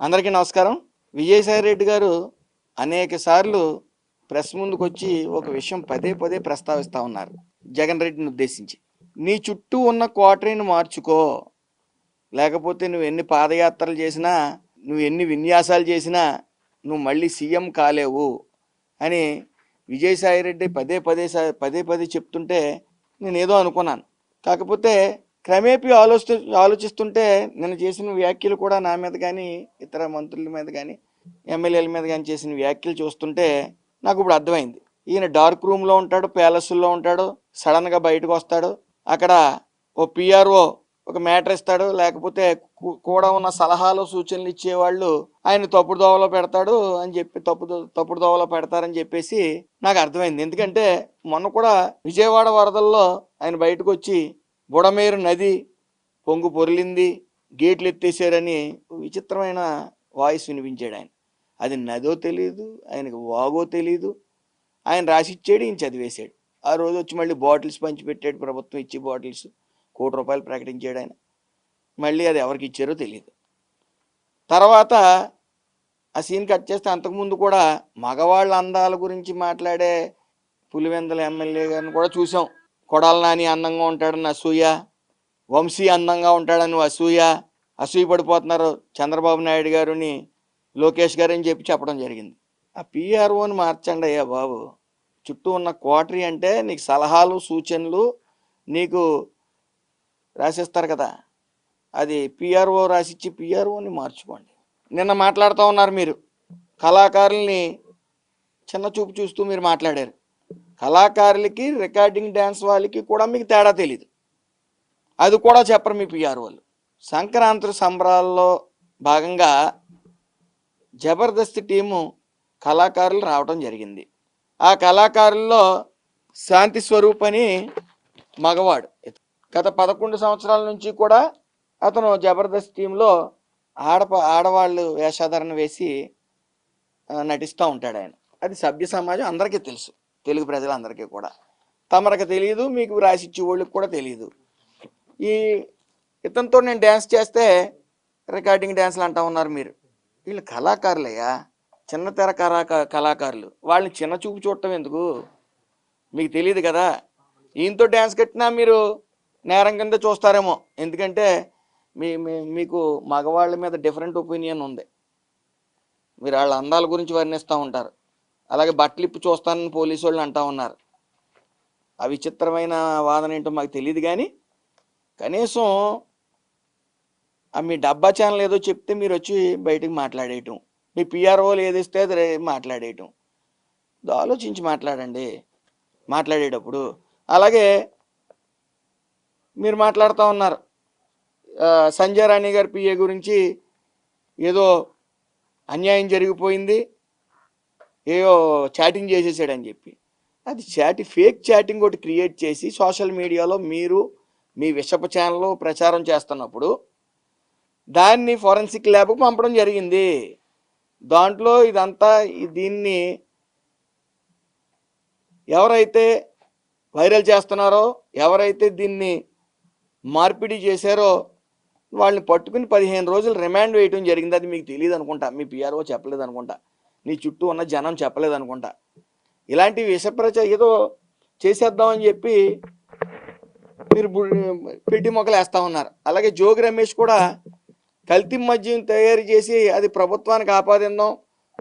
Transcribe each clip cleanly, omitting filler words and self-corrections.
అందరికీ నమస్కారం. విజయసాయి రెడ్డి గారు అనేక సార్లు ప్రెస్ ముందుకు వచ్చి ఒక విషయం పదే పదే ప్రస్తావిస్తూ ఉన్నారు జగన్ రెడ్డిని ఉద్దేశించి. నీ చుట్టూ ఉన్న కోటరీని మార్చుకో, లేకపోతే నువ్వు ఎన్ని పాదయాత్రలు చేసినా, నువ్వు ఎన్ని విన్యాసాలు చేసినా నువ్వు మళ్ళీ సీఎం కాలేవు అని విజయసాయి రెడ్డి పదే పదే చెప్తుంటే నేనేదో అనుకున్నాను. కాకపోతే క్రమేపీ ఆలోచిస్తుంటే నేను చేసిన వ్యాఖ్యలు కూడా నా మీద కానీ ఇతర మంత్రుల మీద కానీ ఎమ్మెల్యేల మీద కానీ చేసిన వ్యాఖ్యలు చూస్తుంటే నాకు ఇప్పుడు అర్థమైంది. ఈయన డార్క్ రూమ్లో ఉంటాడు, ప్యాలెస్లో ఉంటాడు, సడన్గా బయటకు వస్తాడు, అక్కడ ఓ పిఆర్ఓ ఒక మ్యాటర్ ఇస్తాడు, లేకపోతే కూడా ఉన్న సలహాలు సూచనలు ఇచ్చేవాళ్ళు ఆయన తప్పుడు దోవలో పెడతాడు అని చెప్పి తప్పుడు దోవలో పెడతారని చెప్పేసి నాకు అర్థమైంది. ఎందుకంటే మొన్న కూడా విజయవాడ వరదల్లో ఆయన బయటకు వచ్చి బుడమేరు నది పొంగు పొరిలింది, గేట్లు ఎత్తేసారని విచిత్రమైన వాయిస్ వినిపించాడు ఆయన. అది నదో తెలియదు, ఆయనకు వాగో తెలియదు, ఆయన రాసిచ్చాడు, ఈయన చదివేశాడు. ఆ రోజు వచ్చి మళ్ళీ బాటిల్స్ పంచిపెట్టాడు, ప్రభుత్వం ఇచ్చి బాటిల్స్ ₹1 ప్రకటించాడు ఆయన. మళ్ళీ అది ఎవరికి ఇచ్చారో తెలియదు. తర్వాత ఆ సీన్ కట్ చేస్తే అంతకుముందు కూడా మగవాళ్ళ అందాల గురించి మాట్లాడే పులివెందుల ఎమ్మెల్యే గారిని కూడా చూసాం. కొడాల నాని అందంగా ఉంటాడని అసూయ, వంశీ అందంగా ఉంటాడని అసూయ పడిపోతున్నారు చంద్రబాబు నాయుడు గారుని లోకేష్ గారు అని చెప్పడం జరిగింది. ఆ పిఆర్ఓని మార్చండి అయ్యా బాబు. చుట్టూ ఉన్న కోటరీ అంటే నీకు సలహాలు సూచనలు నీకు రాసిస్తారు కదా, అది పిఆర్ఓ రాసిచ్చి పిఆర్ఓని మార్చుకోండి. నిన్న మాట్లాడుతూ ఉన్నారు మీరు, కళాకారుల్ని చిన్న చూపు చూస్తూ మీరు మాట్లాడారు. కళాకారులకి రికార్డింగ్ డ్యాన్స్ వాళ్ళకి కూడా మీకు తేడా తెలీదు, అది కూడా చెప్పరు మీ పిఆర్ఓలు. సంక్రాంతి సంబరాల్లో భాగంగా జబర్దస్త్ టీము కళాకారులు రావడం జరిగింది. ఆ కళాకారుల్లో శాంతి స్వరూప్ అని మగవాడు, గత 11 సంవత్సరాల నుంచి కూడా అతను జబర్దస్త్ టీంలో ఆడవాళ్ళు వేషాధారణ వేసి నటిస్తూ ఉంటాడు ఆయన. అది సభ్య సమాజం అందరికీ తెలుసు, తెలుగు ప్రజలందరికీ కూడా. తమరికి తెలియదు, మీకు రాసిచ్చే వాళ్ళకి కూడా తెలియదు. ఇతనితో నేను డ్యాన్స్ చేస్తే రికార్డింగ్ డ్యాన్స్లు అంటూ ఉన్నారు మీరు. వీళ్ళు కళాకారులయ్యా, చిన్న తెర కళాకారులు. వాళ్ళని చిన్న చూపు చూడటం ఎందుకు? మీకు తెలియదు కదా. ఈయనతో డ్యాన్స్ కట్టినా మీరు నేరం కింద చూస్తారేమో, ఎందుకంటే మీకు మగవాళ్ళ మీద డిఫరెంట్ ఒపీనియన్ ఉంది. మీరు వాళ్ళ అందాల గురించి వర్ణిస్తూ ఉంటారు, అలాగే బట్టలు ఇప్పి చూస్తానని పోలీసు వాళ్ళు అంటూ ఉన్నారు. ఆ విచిత్రమైన వాదన ఏంటో మాకు తెలియదు, కానీ కనీసం మీ డబ్బా ఛానల్ ఏదో చెప్తే మీరు వచ్చి బయటకు మాట్లాడేయటం, మీ పిఆర్ఓలు ఏదిస్తే అది మాట్లాడేయటం. ఆలోచించి మాట్లాడండి మాట్లాడేటప్పుడు. అలాగే మీరు మాట్లాడుతూ ఉన్నారు సంజయ్ రాణి గారి పిఏ గురించి, ఏదో అన్యాయం జరిగిపోయింది, ఏదో చాటింగ్ చేసేసాడని చెప్పి. అది ఫేక్ చాటింగ్ ఒకటి క్రియేట్ చేసి సోషల్ మీడియాలో మీరు మీ విషప ఛానల్లో ప్రచారం చేస్తున్నప్పుడు దాన్ని ఫోరెన్సిక్ ల్యాబ్కు పంపడం జరిగింది. దాంట్లో దీన్ని ఎవరైతే వైరల్ చేస్తున్నారో, ఎవరైతే దీన్ని మార్పిడి చేశారో వాళ్ళని పట్టుకుని 15 రోజులు రిమాండ్ వేయటం జరిగింది. అది మీకు తెలియదు అనుకుంటా, మీ పిఆర్ఓ చెప్పలేదు అనుకుంటా, నీ చుట్టూ ఉన్న జనం చెప్పలేదు అనుకుంటా. ఇలాంటి ఏదో చేసేద్దామని చెప్పి మీరు పెట్టి మొక్కలు వేస్తూ ఉన్నారు. అలాగే జోగి రమేష్ కూడా కల్తీ మద్యం తయారు చేసి అది ప్రభుత్వానికి ఆపాదిద్దాం,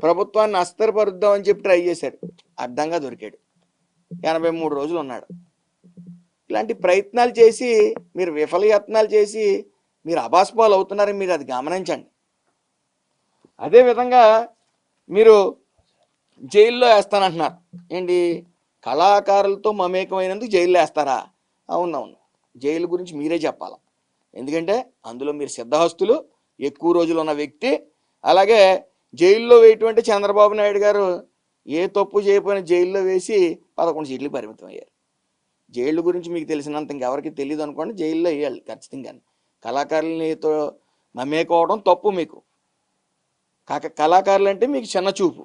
ప్రభుత్వాన్ని అస్థిరపరుద్దాం అని చెప్పి ట్రై చేశాడు, అడ్డంగా దొరికాడు. 83 రోజులు ఉన్నాడు. ఇలాంటి ప్రయత్నాలు చేసి మీరు విఫలయత్నాలు చేసి మీరు అబాస్పాలు అవుతున్నారని మీరు అది గమనించండి. అదేవిధంగా మీరు జైల్లో వేస్తానంటున్నారు ఏంటి? కళాకారులతో మమేకమైనందుకు జైల్లో వేస్తారా? అవునవును, జైలు గురించి మీరే చెప్పాలి, ఎందుకంటే అందులో మీరు సిద్ధహస్తులు, ఎక్కువ రోజులు ఉన్న వ్యక్తి. అలాగే జైల్లో వేయటువంటి చంద్రబాబు నాయుడు గారు ఏ తప్పు చేయకపోయినా జైల్లో వేసి 11 సీట్లకు పరిమితం అయ్యారు. జైళ్ళు గురించి మీకు తెలిసినంత ఇంకెవరికి తెలియదు అనుకోండి, జైల్లో వేయాలి ఖచ్చితంగా. కళాకారులతో మమేకోవడం తప్పు మీకు. కళాకారులు అంటే మీకు చిన్న చూపు.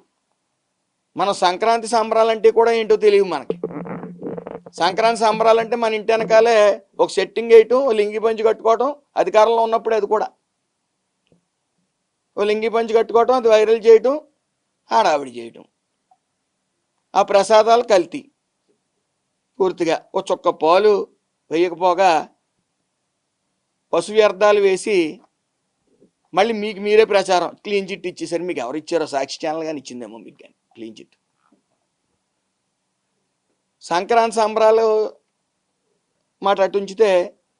మన సంక్రాంతి సంబరాలంటే కూడా ఏంటో తెలియదు మనకి. సంక్రాంతి సంబరాలంటే మన ఇంటి వెనకాలే ఒక సెట్టింగ్ వేయటం, లింగి పంచి కట్టుకోవటం, అధికారంలో ఉన్నప్పుడే. అది కూడా ఓ లింగి పంచి కట్టుకోవటం, అది వైరల్ చేయటం, హడావిడి చేయటం. ఆ ప్రసాదాలు కల్తీ పూర్తిగా. ఓ చుక్క పాలు వేయకపోగా పశు వ్యర్థాలు వేసి మళ్ళీ మీకు మీరే ప్రచారం, క్లీన్ చిట్ ఇచ్చేసరి. మీకు ఎవరు ఇచ్చారో? సాక్షి ఛానల్ కానీ ఇచ్చిందేమో మీకు కానీ క్లీన్ చిట్. సంక్రాంతి సంబరాలు మాట అటు ఉంచితే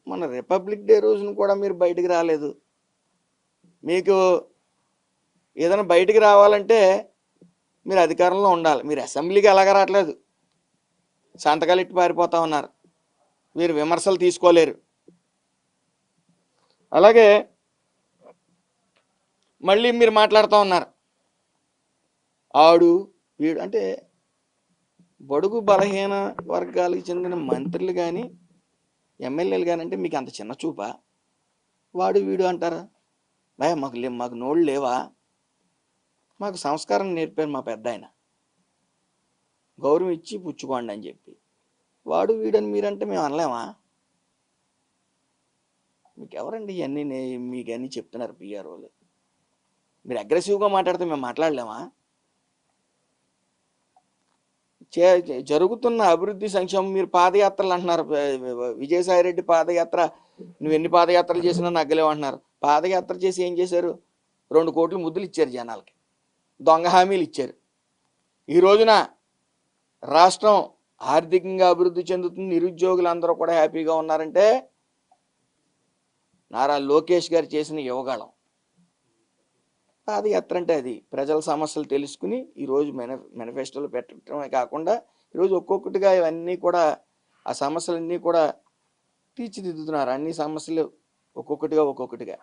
మన రిపబ్లిక్ డే రోజున కూడా మీరు బయటికి రాలేదు. మీకు ఏదైనా బయటికి రావాలంటే మీరు అధికారంలో ఉండాలి. మీరు అసెంబ్లీకి ఎలాగ రావట్లేదు, సంతకాలు ఇట్టి పారిపోతా ఉన్నారు. మీరు విమర్శలు తీసుకోలేరు. అలాగే మళ్ళీ మీరు మాట్లాడుతూ ఉన్నారు, ఆడు వీడు అంటే. బడుగు బలహీన వర్గాలకు చెందిన మంత్రులు కానీ ఎమ్మెల్యేలు కానీ అంటే మీకు అంత చిన్న చూపా? వాడు వీడు అంటారా? భయ మాకు నోళ్ళు లేవా? మాకు సంస్కారం నేర్పారు మా పెద్ద ఆయన, గౌరవం ఇచ్చి పుచ్చుకోండి అని చెప్పి. వాడు వీడని మీరంటే మేము అనలేమా? మీకు ఎవరండి ఇవన్నీ మీకు అన్నీ చెప్తున్నారు పిఆర్ఓలు? మీరు అగ్రెసివ్గా మాట్లాడితే మేము మాట్లాడలేమా? జరుగుతున్న అభివృద్ధి సంక్షేమం, మీరు పాదయాత్రలు అంటున్నారు. విజయసాయిరెడ్డి పాదయాత్ర, నువ్వు ఎన్ని పాదయాత్రలు చేసినా నగ్గలేవు అంటున్నారు. పాదయాత్ర చేసి ఏం చేశారు? 2 కోట్ల ముద్దులు ఇచ్చారు జనాలకి, దొంగ హామీలు ఇచ్చారు. ఈ రోజున రాష్ట్రం ఆర్థికంగా అభివృద్ధి చెందుతుంది, నిరుద్యోగులు అందరూ కూడా హ్యాపీగా ఉన్నారంటే నారా లోకేష్ గారు చేసిన యువగాళం. పాదయాత్ర అంటే అది ప్రజల సమస్యలు తెలుసుకుని ఈరోజు మేనిఫెస్టోలు పెట్టడమే కాకుండా ఈరోజు ఒక్కొక్కటిగా ఇవన్నీ కూడా ఆ సమస్యలన్నీ కూడా తీర్చిదిద్దుతున్నారు. అన్ని సమస్యలు ఒక్కొక్కటిగా.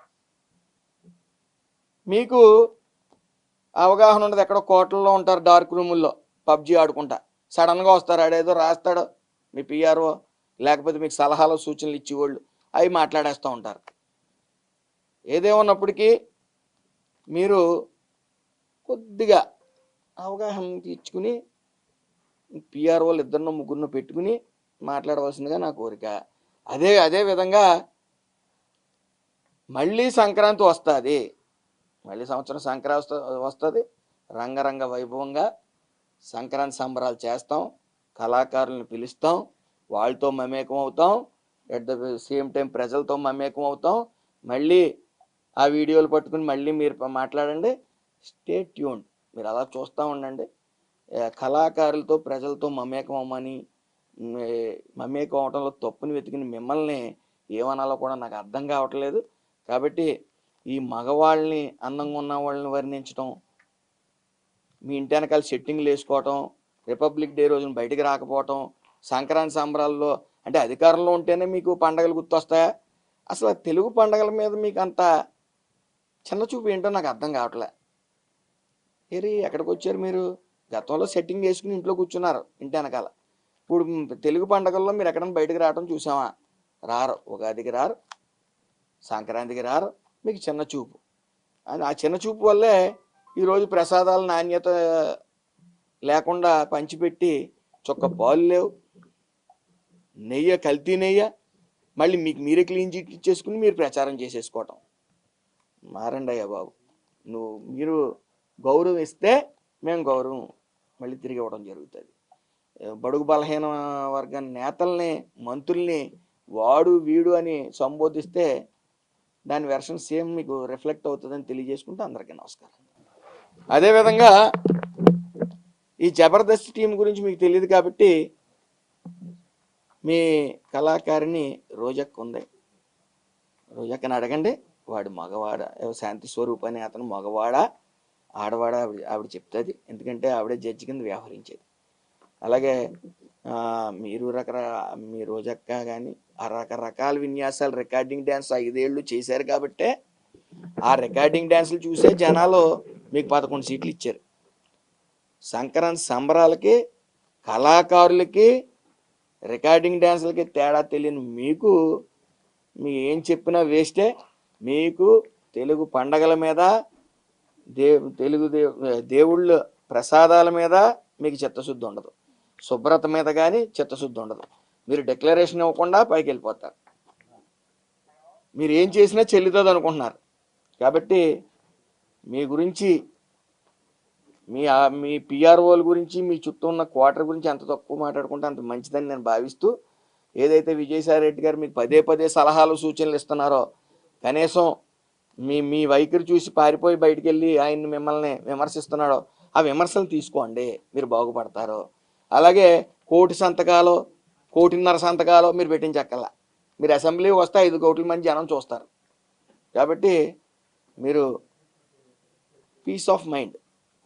మీకు అవగాహన ఉండదు. ఎక్కడో కోటల్లో ఉంటారు, డార్క్ రూముల్లో పబ్జీ ఆడుకుంటా. సడన్గా వస్తారు, ఆడేదో రాస్తాడు మీ పిఆర్ఓ, లేకపోతే మీకు సలహాలు సూచనలు ఇచ్చేవాళ్ళు, అవి మాట్లాడేస్తూ ఉంటారు. ఏదేమన్నప్పటికీ మీరు కొద్దిగా అవగాహన తీర్చుకుని పిఆర్ఓలు 2 3 పెట్టుకుని మాట్లాడవలసిందిగా నా కోరిక. అదే విధంగా మళ్ళీ సంక్రాంతి వస్తుంది, మళ్ళీ సంవత్సరం సంక్రాంతి వస్తుంది. రంగరంగ వైభవంగా సంక్రాంతి సంబరాలు చేస్తాం, కళాకారులను పిలుస్తాం, వాళ్ళతో మమేకం అవుతాం, ఎట్ ద సేమ్ టైం ప్రజలతో మమేకం అవుతాం. మళ్ళీ ఆ వీడియోలు పట్టుకుని మళ్ళీ మీరు మాట్లాడండి. Stay tuned. మీరు అలా చూస్తూ ఉండండి. కళాకారులతో ప్రజలతో మమేకం అవ్వమని, మమేకం అవడంలో తప్పుని వెతికిన మిమ్మల్ని ఏమనాలో కూడా నాకు అర్థం కావట్లేదు. కాబట్టి ఈ మగవాళ్ళని, అందంగా ఉన్న వాళ్ళని వర్ణించడం, మీ ఇంటి వెనకాల సెట్టింగ్లు వేసుకోవటం, రిపబ్లిక్ డే రోజున బయటికి రాకపోవటం, సంక్రాంతి సంబరాల్లో అంటే అధికారంలో ఉంటేనే మీకు పండగలు గుర్తొస్తాయా? అసలు తెలుగు పండగల మీద మీకు అంత చిన్న చూపు ఏంటో నాకు అర్థం కావట్లే. ఎక్కడికి వచ్చారు మీరు? గతంలో సెట్టింగ్ వేసుకుని ఇంట్లో కూర్చున్నారు ఇంటి వెనకాల. ఇప్పుడు తెలుగు పండగల్లో మీరు ఎక్కడైనా బయటకు రావడం చూసామా? రారు. ఉగాదికి రారు, సంక్రాంతికి రారు. మీకు చిన్న చూపు. ఆ చిన్న చూపు వల్లే ఈరోజు ప్రసాదాల నాణ్యత లేకుండా పంచిపెట్టి చుక్క పాలు లేవు, నెయ్యి కల్తీ నెయ్యి, మళ్ళీ మీకు మీరే క్లీన్ చిట్ ఇచ్చేసుకుని మీరు ప్రచారం చేసేసుకోవటం. మారండి అయ్యా బాబు. మీరు గౌరవం ఇస్తే మేము గౌరవం మళ్ళీ తిరిగి ఇవ్వడం జరుగుతుంది. బడుగు బలహీన వర్గ నేతల్ని, మంత్రుల్ని వాడు వీడు అని సంబోధిస్తే దాని వెర్షన్ సేమ్ మీకు రిఫ్లెక్ట్ అవుతుందని తెలియజేసుకుంటూ అందరికీ నమస్కారం. అదేవిధంగా ఈ జబర్దస్త్ టీం గురించి మీకు తెలియదు కాబట్టి మీ కళాకారిణి రోజక్క ఉంది, రోజక్కని అడగండి. వాడు మగవాడ, శాంతి స్వరూప్ అని అతను మగవాడా ఆడవాడా ఆవిడ చెప్తుంది. ఎందుకంటే ఆవిడే జడ్జి కింద వ్యవహరించేది. అలాగే మీరు మీ రోజక్క కానీ ఆ రకరకాల విన్యాసాలు, రికార్డింగ్ డ్యాన్స్ 5 ఏళ్ళు చేశారు కాబట్టే ఆ రికార్డింగ్ డ్యాన్సులు చూసే జనాలు మీకు 11 సీట్లు ఇచ్చారు. సంక్రాంతి సంబరాలకి, కళాకారులకి, రికార్డింగ్ డ్యాన్సులకి తేడా తెలియని మీకు ఏం చెప్పినా వేస్టే. మీకు తెలుగు పండగల మీద, తెలుగు దేవుళ్ళ ప్రసాదాల మీద మీకు చిత్తశుద్ధి ఉండదు, శుభ్రత మీద కానీ చిత్తశుద్ధి ఉండదు. మీరు డిక్లరేషన్ ఇవ్వకుండా పైకి వెళ్ళిపోతారు. మీరు ఏం చేసినా చెల్లుతుంది అనుకుంటున్నారు. కాబట్టి మీ గురించి మీ పిఆర్ఓల గురించి మీ చుట్టూ ఉన్న క్వార్టర్ గురించి ఎంత తక్కువ మాట్లాడుకుంటే అంత మంచిదని నేను భావిస్తూ, ఏదైతే విజయసాయి రెడ్డి గారు మీకు పదే పదే సలహాలు సూచనలు ఇస్తున్నారో కనీసం మీ వైఖరి చూసి పారిపోయి బయటికి వెళ్ళి ఆయన్ని మిమ్మల్ని విమర్శిస్తున్నాడో ఆ విమర్శలు తీసుకోండి, మీరు బాగుపడతారు. అలాగే 1,00,00,000 సంతకాలు 1,50,00,000 సంతకాలు మీరు పెట్టించక్కల్లా. మీరు అసెంబ్లీకి వస్తే 5 కోట్ల మంది జనం చూస్తారు. కాబట్టి మీరు పీస్ ఆఫ్ మైండ్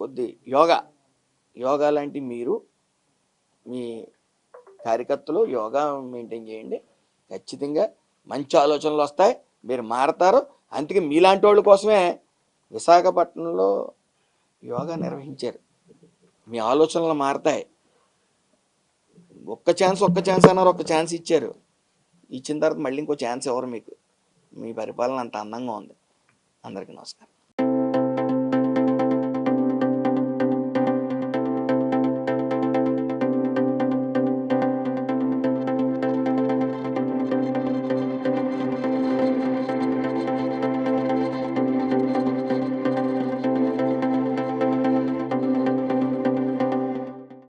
కొద్ది యోగా లాంటి మీరు మీ కార్యకర్తలు యోగా మెయింటైన్ చేయండి. ఖచ్చితంగా మంచి ఆలోచనలు వస్తాయి, మీరు మారతారు. అందుకే మీలాంటి వాళ్ళ కోసమే విశాఖపట్నంలో యోగా నిర్వహించారు. మీ ఆలోచనలు మారతాయి. ఒక్క ఛాన్స్ అన్నారు, ఒక్క ఛాన్స్ ఇచ్చారు. ఇచ్చిన తర్వాత మళ్ళీ ఇంకో ఛాన్స్ ఎవరు మీకు? మీ పరిపాలన అంత అందంగా ఉంది. అందరికీ నమస్కారం.